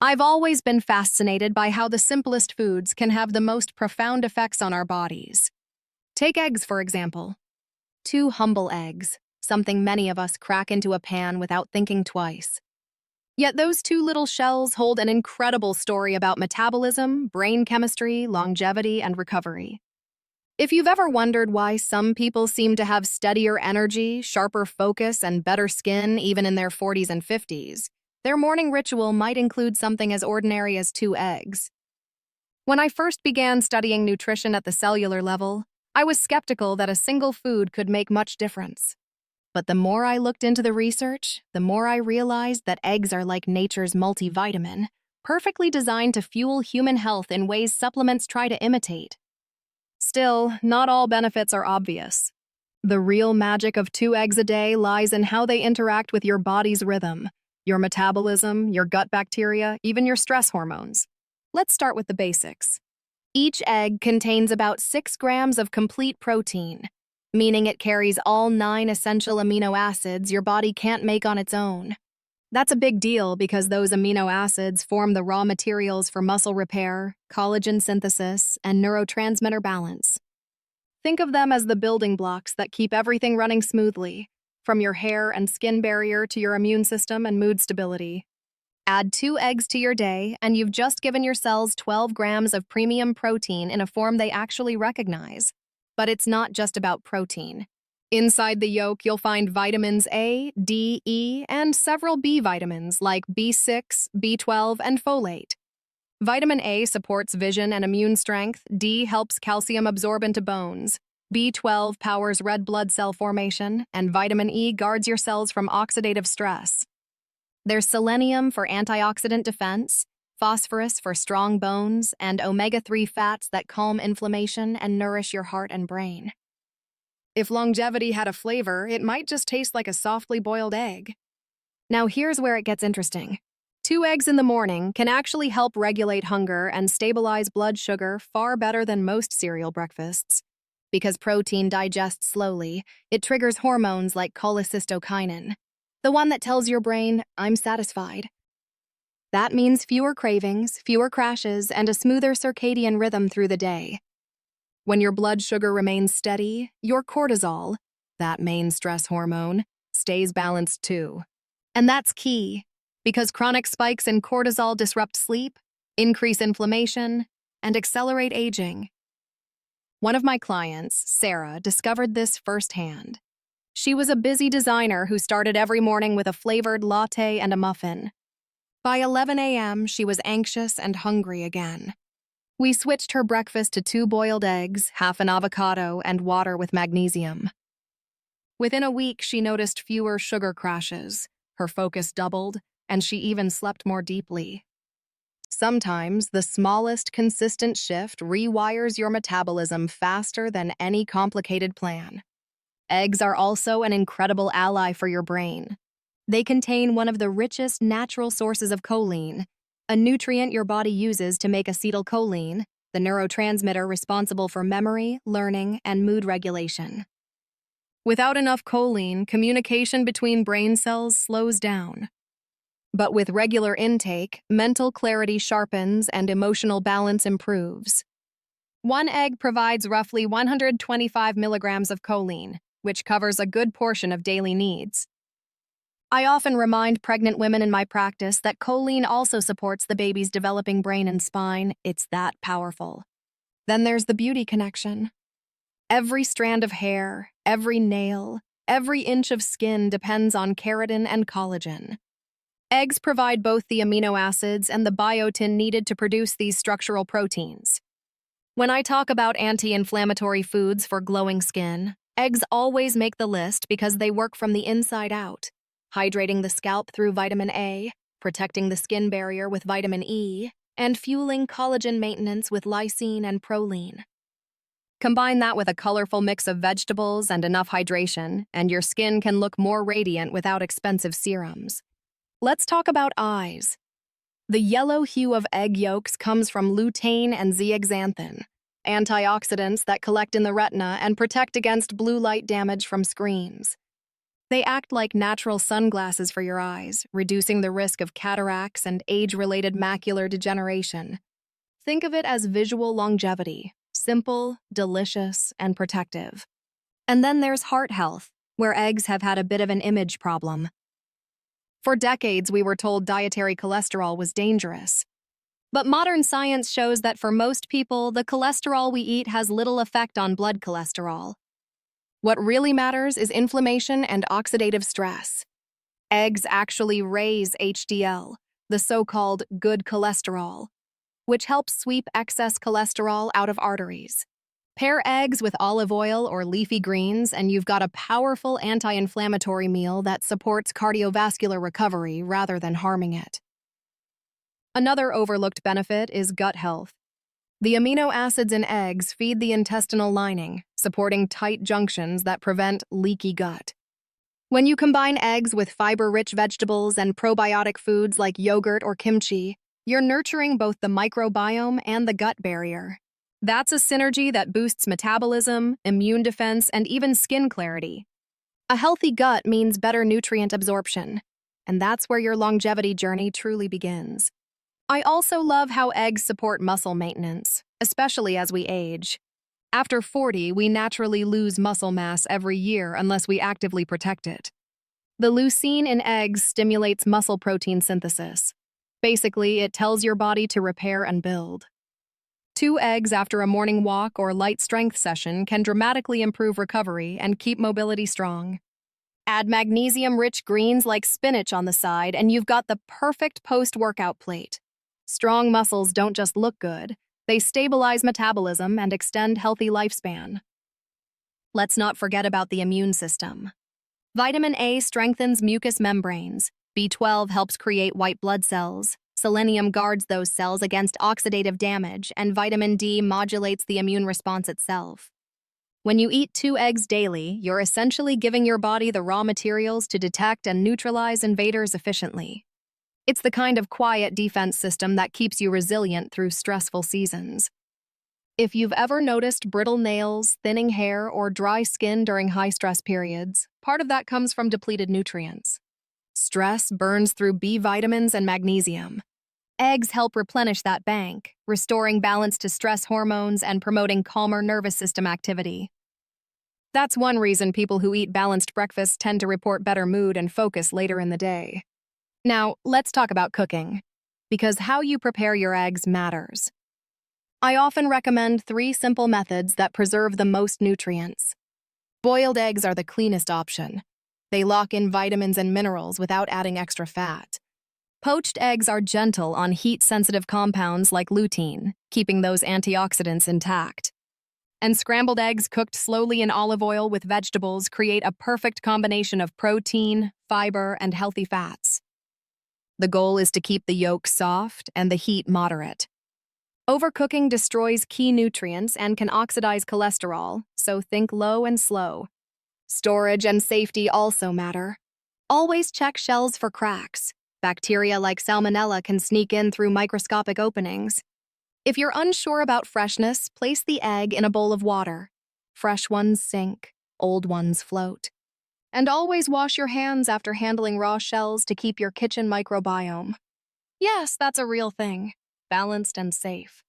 I've always been fascinated by how the simplest foods can have the most profound effects on our bodies. Take eggs, for example. Two humble eggs, something many of us crack into a pan without thinking twice. Yet those two little shells hold an incredible story about metabolism, brain chemistry, longevity, and recovery. If you've ever wondered why some people seem to have steadier energy, sharper focus, and better skin even in their 40s and 50s, their morning ritual might include something as ordinary as two eggs. When I first began studying nutrition at the cellular level, I was skeptical that a single food could make much difference. But the more I looked into the research, the more I realized that eggs are like nature's multivitamin, perfectly designed to fuel human health in ways supplements try to imitate. Still, not all benefits are obvious. The real magic of 2 eggs a day lies in how they interact with your body's rhythm, your metabolism, your gut bacteria, even your stress hormones. Let's start with the basics. Each egg contains about 6 grams of complete protein, meaning it carries all 9 essential amino acids your body can't make on its own. That's a big deal because those amino acids form the raw materials for muscle repair, collagen synthesis, and neurotransmitter balance. Think of them as the building blocks that keep everything running smoothly, from your hair and skin barrier to your immune system and mood stability. Add 2 eggs to your day, and you've just given your cells 12 grams of premium protein in a form they actually recognize. But it's not just about protein. Inside the yolk, you'll find vitamins A, D, E, and several B vitamins like B6, B12, and folate. Vitamin A supports vision and immune strength, D helps calcium absorb into bones, B12 powers red blood cell formation, and vitamin E guards your cells from oxidative stress. There's selenium for antioxidant defense, phosphorus for strong bones, and omega-3 fats that calm inflammation and nourish your heart and brain. If longevity had a flavor, it might just taste like a softly boiled egg. Now here's where it gets interesting. 2 eggs in the morning can actually help regulate hunger and stabilize blood sugar far better than most cereal breakfasts. Because protein digests slowly, it triggers hormones like cholecystokinin, the one that tells your brain, I'm satisfied. That means fewer cravings, fewer crashes, and a smoother circadian rhythm through the day. When your blood sugar remains steady, your cortisol, that main stress hormone, stays balanced too. And that's key, because chronic spikes in cortisol disrupt sleep, increase inflammation, and accelerate aging. One of my clients, Sara, discovered this firsthand. She was a busy designer who started every morning with a flavored latte and a muffin. By 11 a.m., she was anxious and hungry again. We switched her breakfast to 2 boiled eggs, half an avocado, and water with magnesium. Within a week, she noticed fewer sugar crashes, her focus doubled, and she even slept more deeply. Sometimes, the smallest consistent shift rewires your metabolism faster than any complicated plan. Eggs are also an incredible ally for your brain. They contain one of the richest natural sources of choline, a nutrient your body uses to make acetylcholine, the neurotransmitter responsible for memory, learning, and mood regulation. Without enough choline, communication between brain cells slows down. But with regular intake, mental clarity sharpens and emotional balance improves. 1 egg provides roughly 125 milligrams of choline, which covers a good portion of daily needs. I often remind pregnant women in my practice that choline also supports the baby's developing brain and spine. It's that powerful. Then there's the beauty connection. Every strand of hair, every nail, every inch of skin depends on keratin and collagen. Eggs provide both the amino acids and the biotin needed to produce these structural proteins. When I talk about anti-inflammatory foods for glowing skin, eggs always make the list because they work from the inside out, hydrating the scalp through vitamin A, protecting the skin barrier with vitamin E, and fueling collagen maintenance with lysine and proline. Combine that with a colorful mix of vegetables and enough hydration, and your skin can look more radiant without expensive serums. Let's talk about eyes. The yellow hue of egg yolks comes from lutein and zeaxanthin, antioxidants that collect in the retina and protect against blue light damage from screens. They act like natural sunglasses for your eyes, reducing the risk of cataracts and age-related macular degeneration. Think of it as visual longevity, simple, delicious, and protective. And then there's heart health, where eggs have had a bit of an image problem. For decades, we were told dietary cholesterol was dangerous. But modern science shows that for most people, the cholesterol we eat has little effect on blood cholesterol. What really matters is inflammation and oxidative stress. Eggs actually raise HDL, the so-called good cholesterol, which helps sweep excess cholesterol out of arteries. Pair eggs with olive oil or leafy greens, and you've got a powerful anti-inflammatory meal that supports cardiovascular recovery rather than harming it. Another overlooked benefit is gut health. The amino acids in eggs feed the intestinal lining, supporting tight junctions that prevent leaky gut. When you combine eggs with fiber-rich vegetables and probiotic foods like yogurt or kimchi, you're nurturing both the microbiome and the gut barrier. That's a synergy that boosts metabolism, immune defense, and even skin clarity. A healthy gut means better nutrient absorption, and that's where your longevity journey truly begins. I also love how eggs support muscle maintenance, especially as we age. After 40, we naturally lose muscle mass every year unless we actively protect it. The leucine in eggs stimulates muscle protein synthesis. Basically, it tells your body to repair and build. 2 eggs after a morning walk or light strength session can dramatically improve recovery and keep mobility strong. Add magnesium-rich greens like spinach on the side, and you've got the perfect post-workout plate. Strong muscles don't just look good, they stabilize metabolism and extend healthy lifespan. Let's not forget about the immune system. Vitamin A strengthens mucous membranes, B12 helps create white blood cells, selenium guards those cells against oxidative damage, and vitamin D modulates the immune response itself. When you eat 2 eggs daily, you're essentially giving your body the raw materials to detect and neutralize invaders efficiently. It's the kind of quiet defense system that keeps you resilient through stressful seasons. If you've ever noticed brittle nails, thinning hair, or dry skin during high-stress periods, part of that comes from depleted nutrients. Stress burns through B vitamins and magnesium. Eggs help replenish that bank, restoring balance to stress hormones and promoting calmer nervous system activity. That's one reason people who eat balanced breakfasts tend to report better mood and focus later in the day. Now, let's talk about cooking, because how you prepare your eggs matters. I often recommend 3 simple methods that preserve the most nutrients. Boiled eggs are the cleanest option. They lock in vitamins and minerals without adding extra fat. Poached eggs are gentle on heat-sensitive compounds like lutein, keeping those antioxidants intact. And scrambled eggs cooked slowly in olive oil with vegetables create a perfect combination of protein, fiber, and healthy fats. The goal is to keep the yolk soft and the heat moderate. Overcooking destroys key nutrients and can oxidize cholesterol, so think low and slow. Storage and safety also matter. Always check shells for cracks. Bacteria like salmonella can sneak in through microscopic openings. If you're unsure about freshness, place the egg in a bowl of water. Fresh ones sink, old ones float. And always wash your hands after handling raw shells to keep your kitchen microbiome. Yes, that's a real thing. Balanced and safe.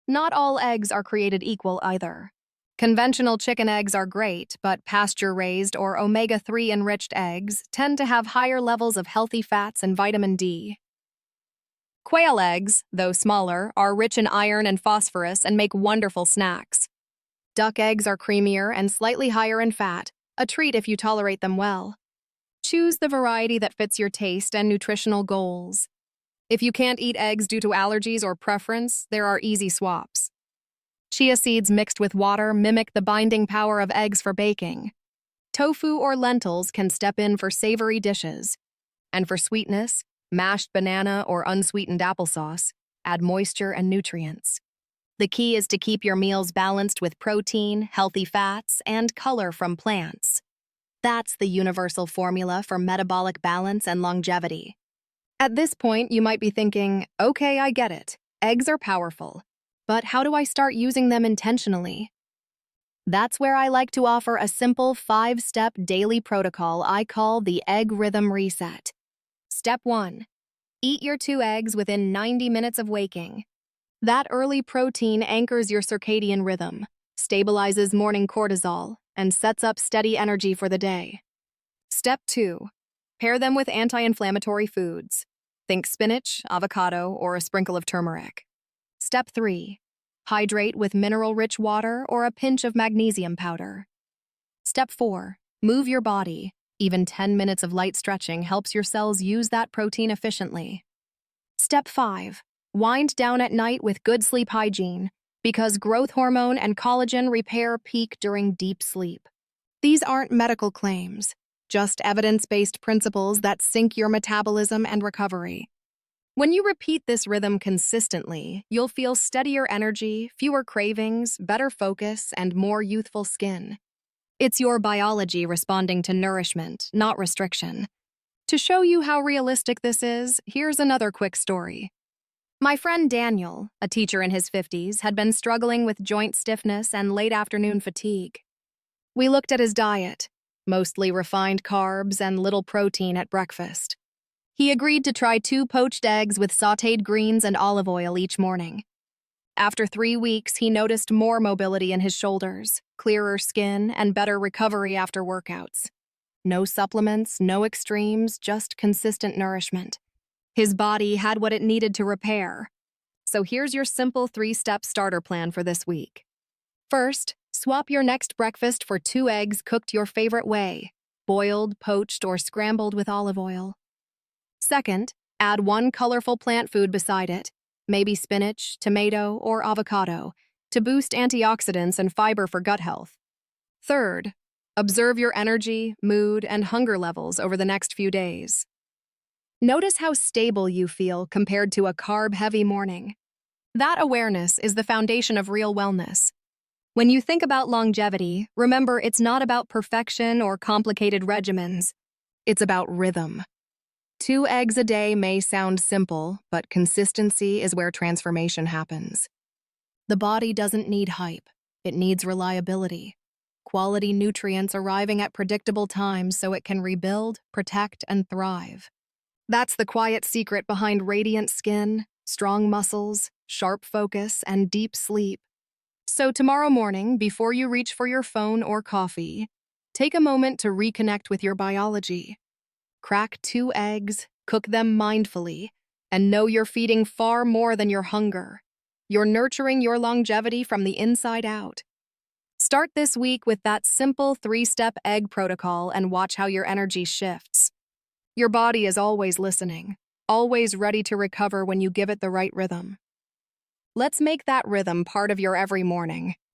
Not all eggs are created equal either. Conventional chicken eggs are great, but pasture-raised or omega-3 enriched eggs tend to have higher levels of healthy fats and vitamin D. Quail eggs, though smaller, are rich in iron and phosphorus and make wonderful snacks. Duck eggs are creamier and slightly higher in fat, a treat if you tolerate them well. Choose the variety that fits your taste and nutritional goals. If you can't eat eggs due to allergies or preference, there are easy swaps. Chia seeds mixed with water mimic the binding power of eggs for baking. Tofu or lentils can step in for savory dishes. And for sweetness, mashed banana or unsweetened applesauce add moisture and nutrients. The key is to keep your meals balanced with protein, healthy fats, and color from plants. That's the universal formula for metabolic balance and longevity. At this point, you might be thinking, okay, I get it. Eggs are powerful. But how do I start using them intentionally? That's where I like to offer a simple 5-step daily protocol I call the Egg Rhythm Reset. Step 1. Eat your 2 eggs within 90 minutes of waking. That early protein anchors your circadian rhythm, stabilizes morning cortisol, and sets up steady energy for the day. Step 2. Pair them with anti-inflammatory foods. Think spinach, avocado, or a sprinkle of turmeric. Step 3. Hydrate with mineral-rich water or a pinch of magnesium powder. Step 4. Move your body. Even 10 minutes of light stretching helps your cells use that protein efficiently. Step 5. Wind down at night with good sleep hygiene, because growth hormone and collagen repair peak during deep sleep. These aren't medical claims, just evidence-based principles that sync your metabolism and recovery. When you repeat this rhythm consistently, you'll feel steadier energy, fewer cravings, better focus, and more youthful skin. It's your biology responding to nourishment, not restriction. To show you how realistic this is, here's another quick story. My friend Daniel, a teacher in his 50s, had been struggling with joint stiffness and late afternoon fatigue. We looked at his diet, mostly refined carbs and little protein at breakfast. He agreed to try 2 poached eggs with sautéed greens and olive oil each morning. After 3 weeks, he noticed more mobility in his shoulders, clearer skin, and better recovery after workouts. No supplements, no extremes, just consistent nourishment. His body had what it needed to repair. So here's your simple 3-step starter plan for this week. First, swap your next breakfast for 2 eggs cooked your favorite way, boiled, poached, or scrambled with olive oil. Second, add 1 colorful plant food beside it, maybe spinach, tomato, or avocado, to boost antioxidants and fiber for gut health. Third, observe your energy, mood, and hunger levels over the next few days. Notice how stable you feel compared to a carb-heavy morning. That awareness is the foundation of real wellness. When you think about longevity, remember it's not about perfection or complicated regimens. It's about rhythm. 2 eggs a day may sound simple, but consistency is where transformation happens. The body doesn't need hype. It needs reliability. Quality nutrients arriving at predictable times so it can rebuild, protect, and thrive. That's the quiet secret behind radiant skin, strong muscles, sharp focus, and deep sleep. So tomorrow morning, before you reach for your phone or coffee, take a moment to reconnect with your biology. Crack 2 eggs, cook them mindfully, and know you're feeding far more than your hunger. You're nurturing your longevity from the inside out. Start this week with that simple 3-step egg protocol and watch how your energy shifts. Your body is always listening, always ready to recover when you give it the right rhythm. Let's make that rhythm part of your every morning.